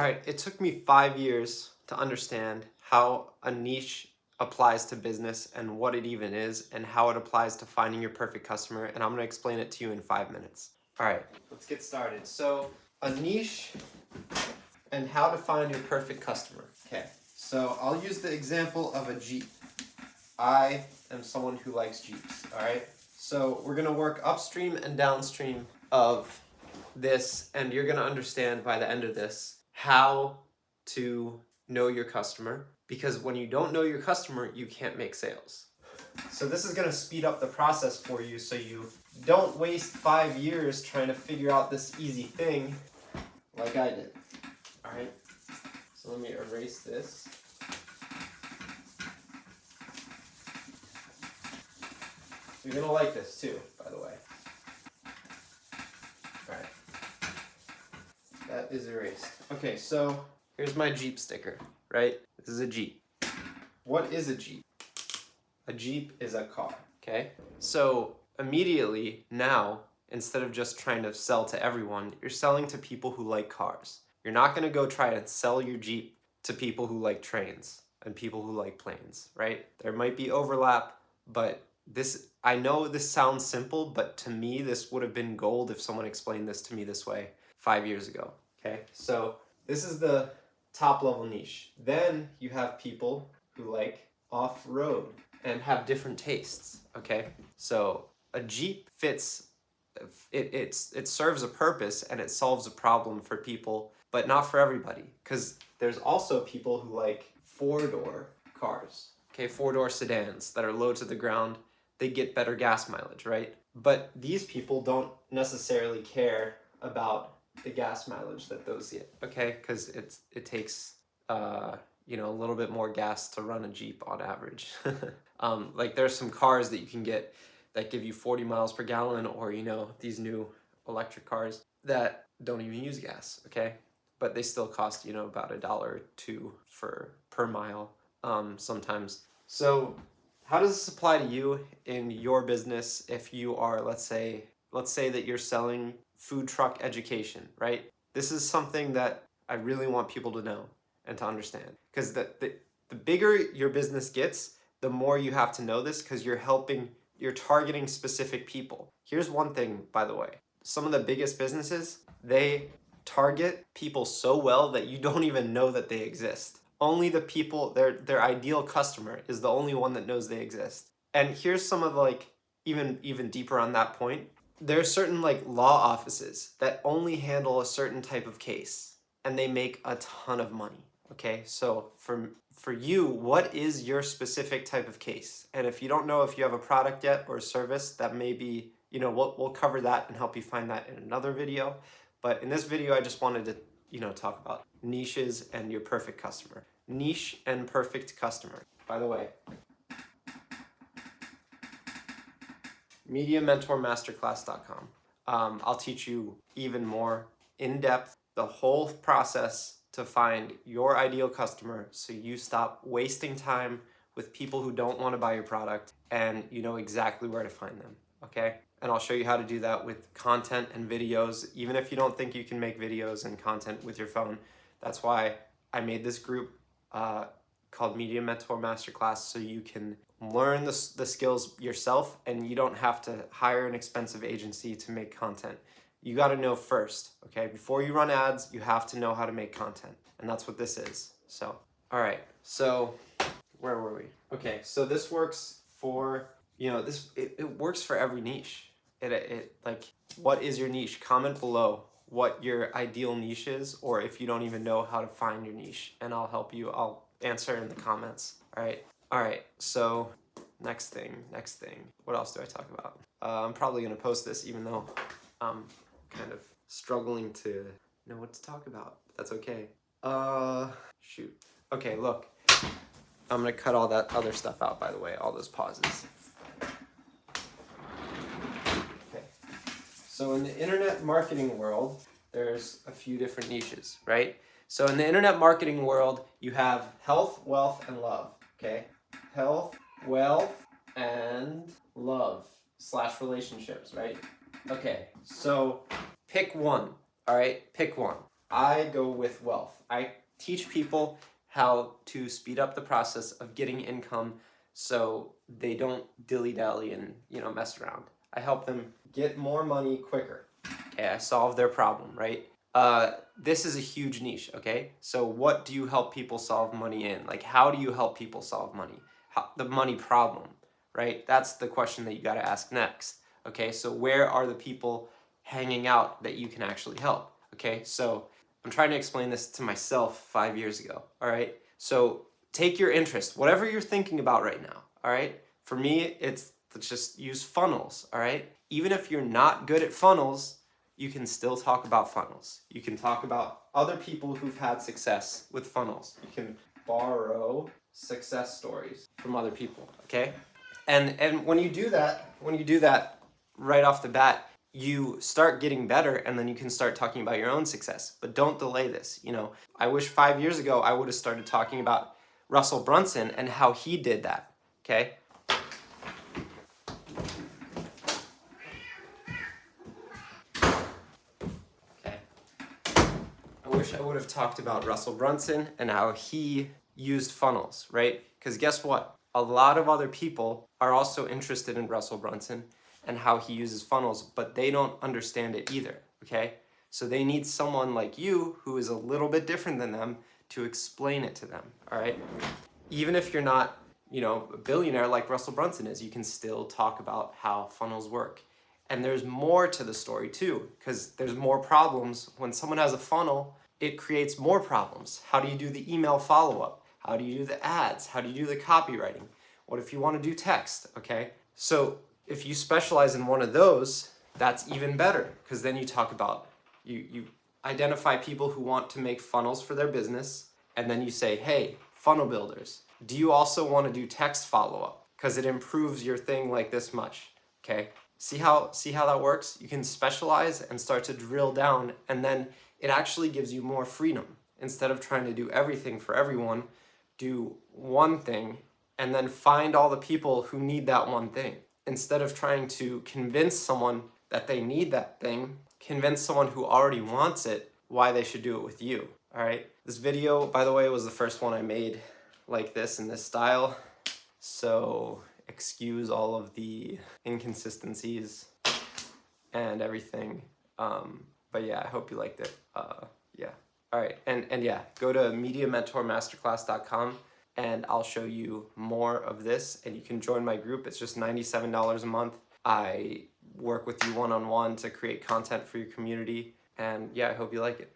All right, it took me 5 years to understand how a niche applies to business and what it even is and how it applies to finding your perfect customer, and I'm going to explain it to you in 5 minutes. All right, let's get started. So, a niche and how to find your perfect customer. Okay, so I'll use the example of a Jeep. I am someone who likes Jeeps, all right? So we're going to work upstream and downstream of this, and you're going to understand by the end of this how to know your customer, because when you don't know your customer, you can't make sales. So this is going to speed up the process for you so you don't waste 5 years trying to figure out this easy thing like I did. All right, so let me erase this. You're going to like this too, by the way. All right. That is erased. Okay, so here's my Jeep sticker, right? This is a Jeep. What is a Jeep? A Jeep is a car, okay? So immediately now, instead of just trying to sell to everyone, you're selling to people who like cars. You're not going to go try and sell your Jeep to people who like trains and people who like planes, right? There might be overlap, but I know this sounds simple, but to me, this would have been gold if someone explained this to me this way 5 years ago, okay? So this is the top level niche. Then you have people who like off-road and have different tastes, okay? So a Jeep fits, it serves a purpose and it solves a problem for people, but not for everybody, because there's also people who like four-door cars, okay? Four-door sedans that are low to the ground. They get better gas mileage, right? But these people don't necessarily care about the gas mileage that those get, okay? Because it takes a little bit more gas to run a Jeep on average. Like there's some cars that you can get that give you 40 miles per gallon, or these new electric cars that don't even use gas, okay? But they still cost about $1 or $2 per mile sometimes. So how does this apply to you in your business if you are, let's say that you're selling food truck education, right? This is something that I really want people to know and to understand, because the bigger your business gets, the more you have to know this, because you're targeting specific people. Here's one thing, by the way. Some of the biggest businesses, they target people so well that you don't even know that they exist. Only the people, their ideal customer is the only one that knows they exist. And here's some of even deeper on that point. There are certain law offices that only handle a certain type of case, and they make a ton of money. Okay, so for you, what is your specific type of case? And if you don't know if you have a product yet or a service, that may be, we'll cover that and help you find that in another video. But in this video, I just wanted to talk about niches and your perfect customer. Niche and perfect customer. By the way, MediaMentorMasterclass.com. I'll teach you even more in depth the whole process to find your ideal customer, so you stop wasting time with people who don't want to buy your product and you know exactly where to find them, okay? And I'll show you how to do that with content and videos, even if you don't think you can make videos and content with your phone. That's why I made this group called Media Mentor Masterclass, so you can learn the skills yourself and you don't have to hire an expensive agency to make content. You got to know first, okay? Before you run ads, you have to know how to make content, and that's what this is. So, all right, so where were we? Okay, so this works for, it works for every niche. It what is your niche? Comment below what your ideal niche is, or if you don't even know how to find your niche, and I'll help you. I'll answer in the comments. All right, so next thing. What else do I talk about? I'm probably gonna post this even though I'm kind of struggling to know what to talk about. That's okay. Shoot. Okay, look. I'm gonna cut all that other stuff out, by the way, all those pauses. Okay. So in the internet marketing world, there's a few different niches, right? So in the internet marketing world, you have health, wealth, and love, okay? Health, wealth, and love / relationships, right? Okay, so pick one, all right? Pick one. I go with wealth. I teach people how to speed up the process of getting income so they don't dilly-dally and, mess around. I help them get more money quicker. Okay, I solve their problem, right? This is a huge niche, okay? So what do you help people solve money in? Like, how do you help people solve money? The money problem, right? That's the question that you got to ask next. Okay, so where are the people hanging out that you can actually help? Okay, so I'm trying to explain this to myself 5 years ago, all right? So take your interest, whatever you're thinking about right now, all right? For me, it's just use funnels, all right? Even if you're not good at funnels, you can still talk about funnels. You can talk about other people who've had success with funnels. You can borrow success stories from other people, okay? And when you do that right off the bat, you start getting better, and then you can start talking about your own success. But don't delay this. I wish 5 years ago I would have started talking about Russell Brunson and how he did that, okay? I wish I would have talked about Russell Brunson and how he used funnels, right? Because guess what? A lot of other people are also interested in Russell Brunson and how he uses funnels, but they don't understand it either, okay? So they need someone like you who is a little bit different than them to explain it to them, all right? Even if you're not, a billionaire like Russell Brunson is, you can still talk about how funnels work. And there's more to the story too, because there's more problems. When someone has a funnel, it creates more problems. How do you do the email follow-up? How do you do the ads? How do you do the copywriting? What if you want to do text, okay? So if you specialize in one of those, that's even better, because then you talk about, you identify people who want to make funnels for their business, and then you say, hey, funnel builders, do you also want to do text follow-up? Because it improves your thing like this much, okay? See how that works? You can specialize and start to drill down, and then it actually gives you more freedom. Instead of trying to do everything for everyone, do one thing and then find all the people who need that one thing. Instead of trying to convince someone that they need that thing, convince someone who already wants it why they should do it with you, all right? This video, by the way, was the first one I made like this in this style. So excuse all of the inconsistencies and everything. But yeah, I hope you liked it. Yeah. All right. And yeah, go to MediaMentorMasterclass.com and I'll show you more of this, and you can join my group. It's just $97 a month. I work with you one-on-one to create content for your community. And yeah, I hope you like it.